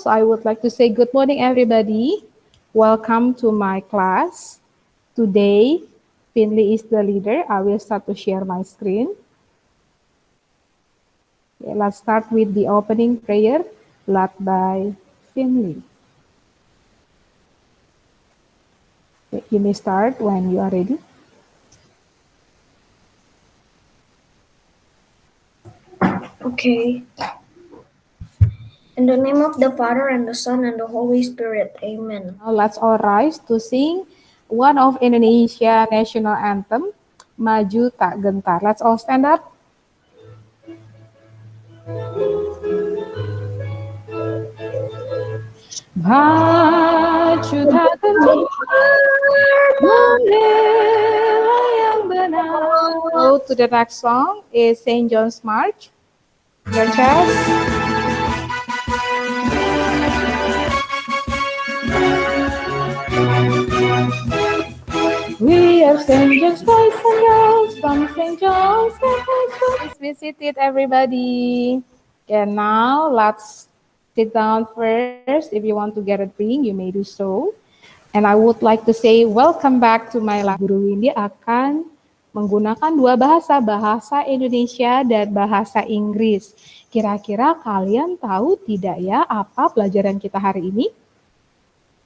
So I would like to say good morning, everybody. Welcome to my class. Today, Finley is the leader. I will start to share my screen. Okay, let's start with the opening prayer led by Finley. Okay, you may start when you are ready. Okay. In the name of the Father, and the Son, and the Holy Spirit. Amen. Now let's all rise to sing one of Indonesia national anthem, Maju Tak Gentar. Let's all stand up. Maju tak gentar, membela yang benar. Go to the next song is St. John's March. Your chest. We are St. John's boys and girls from St. John's. Please visit it, everybody. And now let's sit down first. If you want to get a drink, you may do so. And I would like to say welcome back to my lab. Guru Windy akan menggunakan dua bahasa, bahasa Indonesia dan bahasa Inggris. Kira-kira kalian tahu tidak ya apa pelajaran kita hari ini?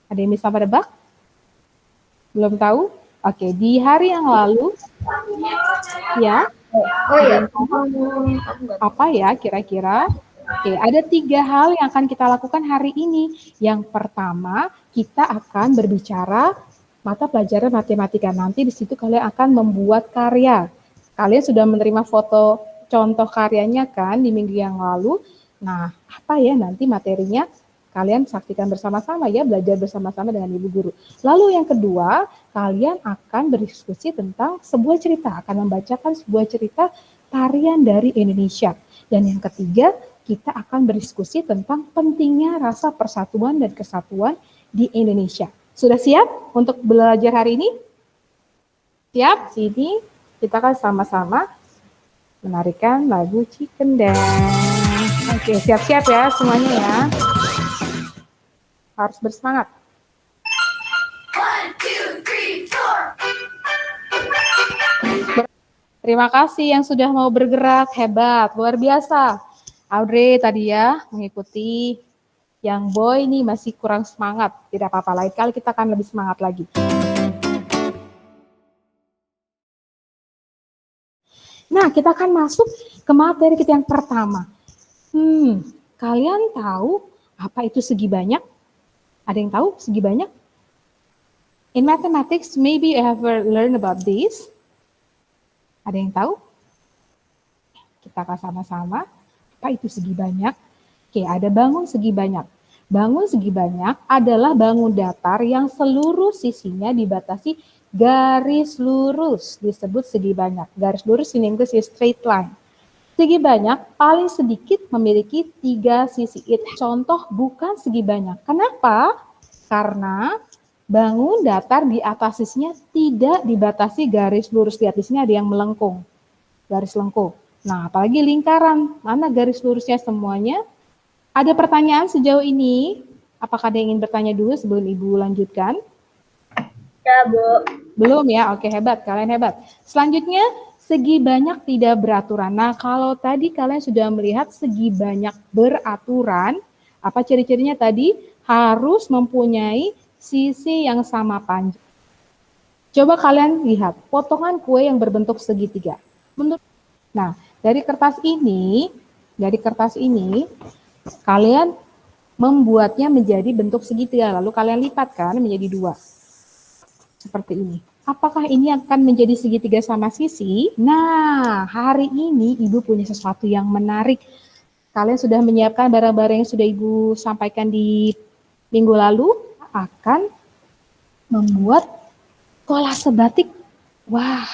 Ada yang bisa menebak? Belum tahu? Oke, di hari yang lalu, ya. Oh ya. Apa ya kira-kira? Oke, ada 3 hal yang akan kita lakukan hari ini. Yang pertama, kita akan berbicara mata pelajaran matematika. Nanti di situ kalian akan membuat karya. Kalian sudah menerima foto contoh karyanya kan di minggu yang lalu. Nah, apa ya nanti materinya? Kalian saksikan bersama-sama ya, belajar bersama-sama dengan Ibu Guru. Lalu yang kedua, kalian akan berdiskusi tentang sebuah cerita, akan membacakan sebuah cerita tarian dari Indonesia. Dan yang ketiga, kita akan berdiskusi tentang pentingnya rasa persatuan dan kesatuan di Indonesia. Sudah siap untuk belajar hari ini? Siap? Sini kita akan sama-sama menarikan lagu Chicken Dance. Oke, siap-siap ya semuanya ya. Harus bersemangat. 1, 2, 3, 4. Terima kasih yang sudah mau bergerak, hebat, luar biasa. Audrey tadi ya mengikuti, yang boy nih masih kurang semangat, tidak apa-apa, lain kali kita akan lebih semangat lagi. Nah, kita akan masuk ke materi kita yang pertama. Kalian tahu apa itu segi banyak? Ada yang tahu segi banyak? In mathematics, maybe you have learned about this. Ada yang tahu? Kita akan sama-sama. Apa itu segi banyak? Oke, ada bangun segi banyak. Bangun segi banyak adalah bangun datar yang seluruh sisinya dibatasi garis lurus, disebut segi banyak. Garis lurus in English is straight line. Segi banyak paling sedikit memiliki 3 sisi. Contoh bukan segi banyak. Kenapa? Karena bangun datar di atas sisinya tidak dibatasi garis lurus. Lihat di sini ada yang melengkung, garis lengkung. Nah, apalagi lingkaran, mana garis lurusnya semuanya? Ada pertanyaan sejauh ini? Apakah ada yang ingin bertanya dulu sebelum Ibu lanjutkan? Ya, Bu. Belum ya? Oke, hebat, kalian hebat. Selanjutnya, segi banyak tidak beraturan. Nah, kalau tadi kalian sudah melihat segi banyak beraturan, apa ciri-cirinya tadi? Harus mempunyai sisi yang sama panjang. Coba kalian lihat potongan kue yang berbentuk segitiga. Nah, dari kertas ini kalian membuatnya menjadi bentuk segitiga, lalu kalian lipatkan menjadi 2. Seperti ini. Apakah ini akan menjadi segitiga sama sisi? Nah, hari ini Ibu punya sesuatu yang menarik. Kalian sudah menyiapkan barang-barang yang sudah Ibu sampaikan di minggu lalu, akan membuat kolase batik. Wah,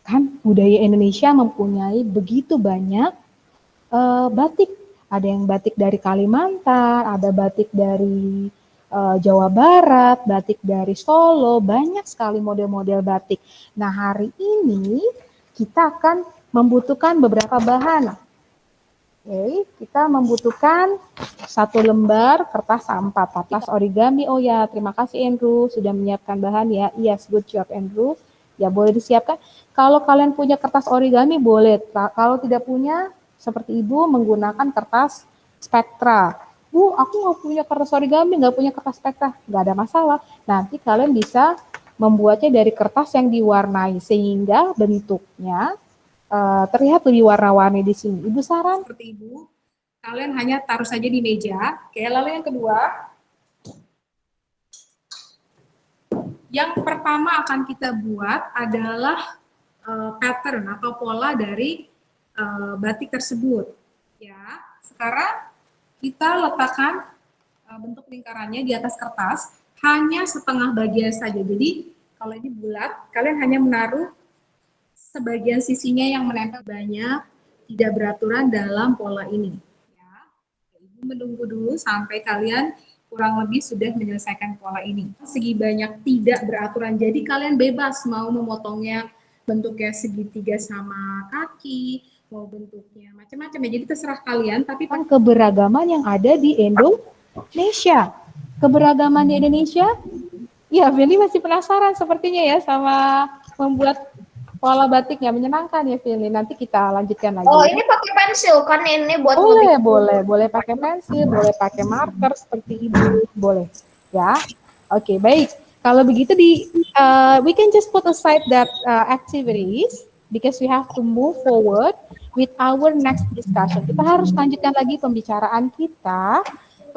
kan budaya Indonesia mempunyai begitu banyak batik. Ada yang batik dari Kalimantan, ada batik dari Jawa Barat, batik dari Solo, banyak sekali model-model batik. Nah, hari ini kita akan membutuhkan beberapa bahan. Oke, kita membutuhkan 1 lembar kertas A4, kertas origami. Oh ya, terima kasih Andrew sudah menyiapkan bahan ya. Yes, good job Andrew. Ya, boleh disiapkan. Kalau kalian punya kertas origami boleh. Kalau tidak punya, seperti Ibu menggunakan kertas spektra. Bu, aku nggak punya kertas origami, nggak punya kertas spektra. Nggak ada masalah. Nanti kalian bisa membuatnya dari kertas yang diwarnai sehingga bentuknya terlihat lebih warna-warni di sini. Ibu saran seperti Ibu, kalian hanya taruh saja di meja. Oke, lalu yang kedua, yang pertama akan kita buat adalah pattern atau pola dari batik tersebut. Ya, sekarang kita letakkan bentuk lingkarannya di atas kertas hanya setengah bagian saja. Jadi kalau ini bulat, kalian hanya menaruh sebagian sisinya yang menempel banyak, tidak beraturan dalam pola ini. Ya. Ibu menunggu dulu sampai kalian kurang lebih sudah menyelesaikan pola ini. Segi banyak tidak beraturan, jadi kalian bebas mau memotongnya bentuknya segitiga sama kaki, mau bentuknya macam-macam ya. Jadi terserah kalian, tapi keberagaman yang ada di Indonesia. Keberagaman di Indonesia, ya Fili masih penasaran sepertinya ya sama membuat pola batiknya. Menyenangkan ya Fili. Nanti kita lanjutkan lagi. Oh, ini pakai pensil kan ini buat boleh pakai pensil, boleh pakai marker seperti Ibu, boleh. Ya. Oke, baik. Kalau begitu we can just put aside that activities because we have to move forward with our next discussion. Kita harus lanjutkan lagi pembicaraan kita.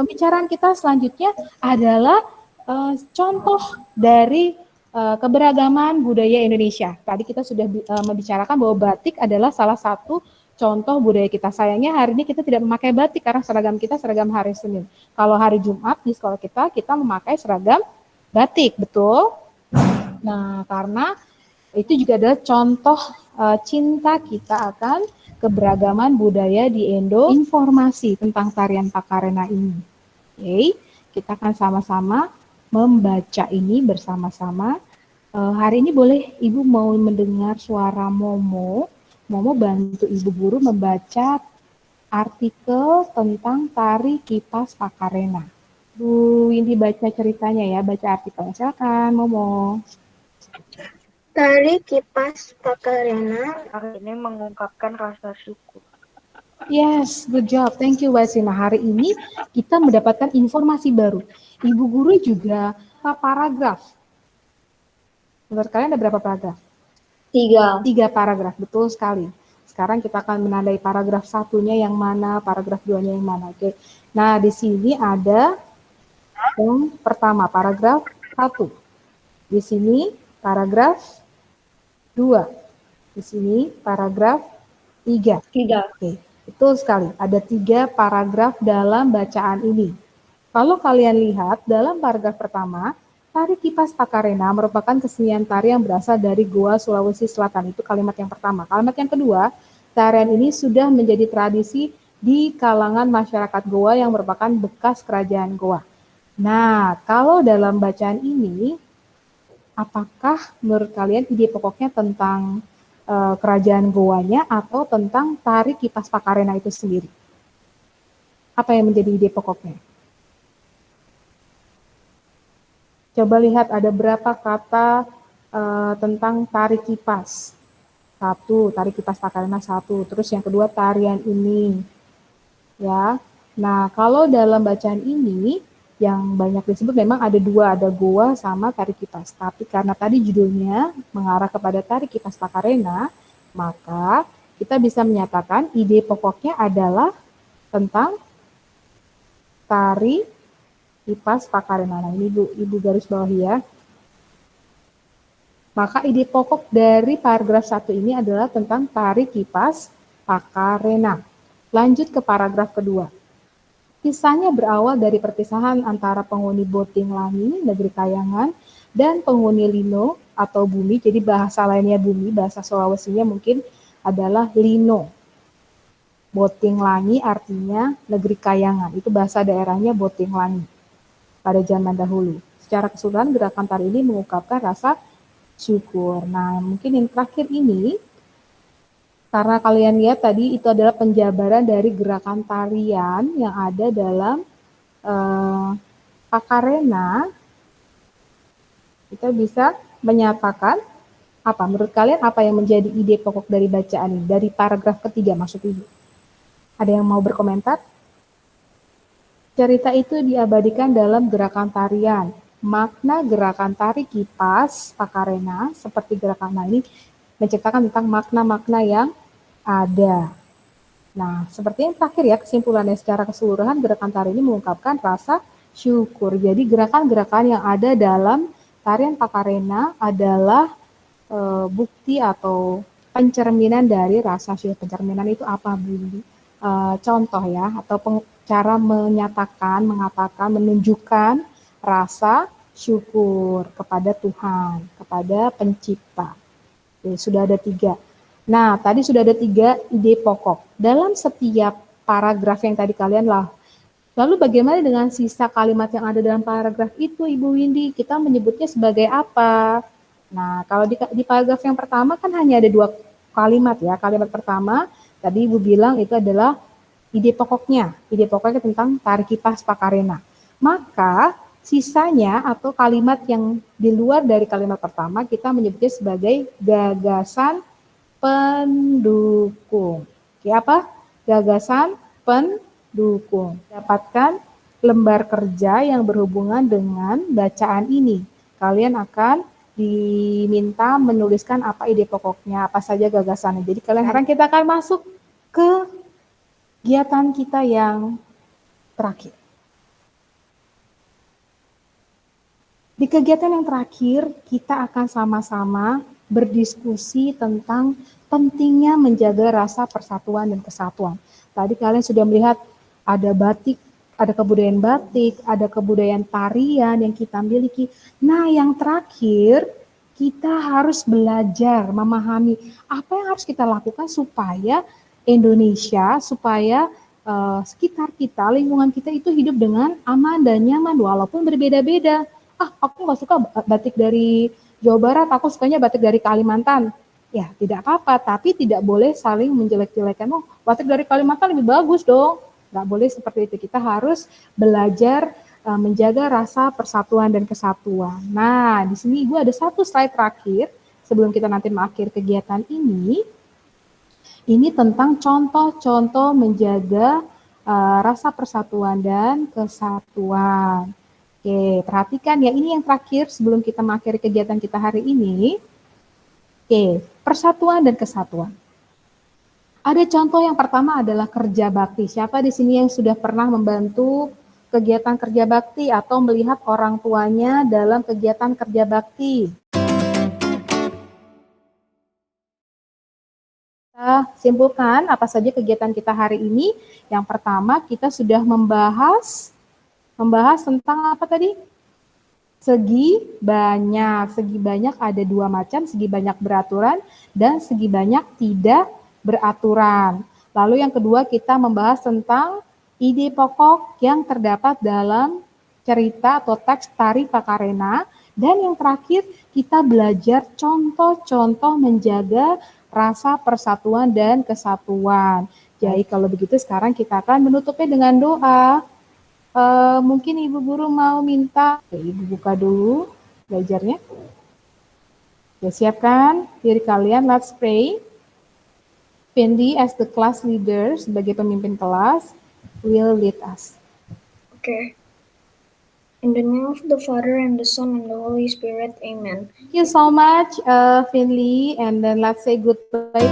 Pembicaraan kita selanjutnya adalah contoh dari keberagaman budaya Indonesia. Tadi kita sudah membicarakan bahwa batik adalah salah satu contoh budaya kita. Sayangnya hari ini kita tidak memakai batik karena seragam kita seragam hari Senin. Kalau hari Jumat di sekolah kita memakai seragam batik, betul? Nah, karena itu juga adalah contoh cinta kita akan keberagaman budaya di Indo. Informasi tentang tarian Pakarena ini. Oke, kita akan sama-sama membaca ini bersama-sama. Hari ini boleh Ibu mau mendengar suara Momo. Momo bantu Ibu guru membaca artikel tentang tari kipas Pakarena. Bu Windy baca ceritanya ya, baca artikelnya. Silakan Momo. Tari kipas Pakarena hari ini mengungkapkan rasa syukur. Yes, good job. Thank you, Wasina. Hari ini kita mendapatkan informasi baru. Ibu guru juga paragraf. Menurut kalian ada berapa paragraf? 3 paragraf, betul sekali. Sekarang kita akan menandai paragraf satunya yang mana, paragraf 2-nya yang mana. Oke. Nah, di sini ada yang pertama, paragraf 1. Di sini paragraf 2. Di sini paragraf 3. Oke. Betul sekali, ada 3 paragraf dalam bacaan ini. Kalau kalian lihat, dalam paragraf pertama, tari kipas Pakarena merupakan kesenian tari yang berasal dari Goa, Sulawesi Selatan. Itu kalimat yang pertama. Kalimat yang kedua, tarian ini sudah menjadi tradisi di kalangan masyarakat Goa yang merupakan bekas kerajaan Goa. Nah, kalau dalam bacaan ini, apakah menurut kalian ide pokoknya tentang kerajaan Goanya atau tentang tari kipas Pakarena itu sendiri? Apa yang menjadi ide pokoknya? Coba lihat ada berapa kata tentang tari kipas. 1, tari kipas Pakarena 1. Terus yang kedua tarian ini. Ya. Nah, kalau dalam bacaan ini yang banyak disebut memang ada 2, ada Goa sama tari kipas. Tapi karena tadi judulnya mengarah kepada tari kipas Pakarena, maka kita bisa menyatakan ide pokoknya adalah tentang tari kipas Pakarena. Nah, ini Ibu garis bawahi ya. Maka ide pokok dari paragraf 1 ini adalah tentang tari kipas Pakarena. Lanjut ke paragraf kedua. Kisahnya berawal dari perpisahan antara penghuni Boting Langi, negeri Kayangan, dan penghuni Lino atau Bumi. Jadi bahasa lainnya Bumi, bahasa Sulawesinya mungkin adalah Lino. Boting Langi artinya negeri Kayangan. Itu bahasa daerahnya Boting Langi pada zaman dahulu. Secara keseluruhan gerakan tari ini mengungkapkan rasa syukur. Nah, mungkin yang terakhir ini Karena kalian lihat tadi itu adalah penjabaran dari gerakan tarian yang ada dalam Pakarena. Kita bisa menyatakan apa? Menurut kalian apa yang menjadi ide pokok dari bacaan ini? Dari paragraf ketiga maksud Ibu. Ada yang mau berkomentar? Cerita itu diabadikan dalam gerakan tarian. Makna gerakan tari kipas Pakarena seperti gerakan ini menceritakan tentang makna-makna yang ada. Nah, seperti yang terakhir ya, kesimpulannya secara keseluruhan gerakan tari ini mengungkapkan rasa syukur. Jadi gerakan-gerakan yang ada dalam tarian Pakarena adalah bukti atau pencerminan dari rasa syukur. Pencerminan itu apa, Bu? Contoh ya, atau cara menyatakan, mengatakan, menunjukkan rasa syukur kepada Tuhan, kepada pencipta. Oke, sudah ada 3. Nah, tadi sudah ada 3 ide pokok. Dalam setiap paragraf yang tadi kalian lalu bagaimana dengan sisa kalimat yang ada dalam paragraf itu, Ibu Windy? Kita menyebutnya sebagai apa? Nah, kalau di paragraf yang pertama kan hanya ada 2 kalimat ya. Kalimat pertama, tadi Ibu bilang itu adalah ide pokoknya. Ide pokoknya tentang tari kipas Pakarena. Maka sisanya atau kalimat yang di luar dari kalimat pertama kita menyebutnya sebagai gagasan pendukung. Oke, apa? Gagasan pendukung. Dapatkan lembar kerja yang berhubungan dengan bacaan ini. Kalian akan diminta menuliskan apa ide pokoknya, apa saja gagasannya. Jadi sekarang kita akan masuk ke kegiatan kita yang terakhir. Di kegiatan yang terakhir, kita akan sama-sama berdiskusi tentang pentingnya menjaga rasa persatuan dan kesatuan. Tadi kalian sudah melihat ada batik, ada kebudayaan batik, ada kebudayaan tarian yang kita miliki. Nah, yang terakhir, kita harus belajar memahami apa yang harus kita lakukan supaya Indonesia, supaya sekitar kita, lingkungan kita itu hidup dengan aman dan nyaman walaupun berbeda-beda. Aku nggak suka batik dari Jawa Barat, aku sukanya batik dari Kalimantan. Ya, tidak apa-apa, tapi tidak boleh saling menjelek-jelekan. Oh, batik dari Kalimantan lebih bagus dong. Nggak boleh seperti itu. Kita harus belajar menjaga rasa persatuan dan kesatuan. Nah, di sini Ibu ada 1 slide terakhir sebelum kita nanti mengakhiri kegiatan ini. Ini tentang contoh-contoh menjaga rasa persatuan dan kesatuan. Oke, perhatikan ya, ini yang terakhir sebelum kita mengakhiri kegiatan kita hari ini. Oke, persatuan dan kesatuan. Ada contoh yang pertama adalah kerja bakti. Siapa di sini yang sudah pernah membantu kegiatan kerja bakti atau melihat orang tuanya dalam kegiatan kerja bakti? Kita simpulkan apa saja kegiatan kita hari ini. Yang pertama, kita sudah membahas tentang apa tadi? Segi banyak. Segi banyak ada 2 macam, segi banyak beraturan dan segi banyak tidak beraturan. Lalu yang kedua kita membahas tentang ide pokok yang terdapat dalam cerita atau teks tari Pakarena. Dan yang terakhir kita belajar contoh-contoh menjaga rasa persatuan dan kesatuan. Jadi kalau begitu sekarang kita akan menutupnya dengan doa. Mungkin Ibu Guru mau minta, Ibu buka dulu belajarnya. Ya, siapkan diri kalian, let's pray. Fendi as the class leader, sebagai pemimpin kelas, will lead us. Okay. In the name of the Father, and the Son, and the Holy Spirit, amen. Thank you so much, Finley, and then let's say goodbye.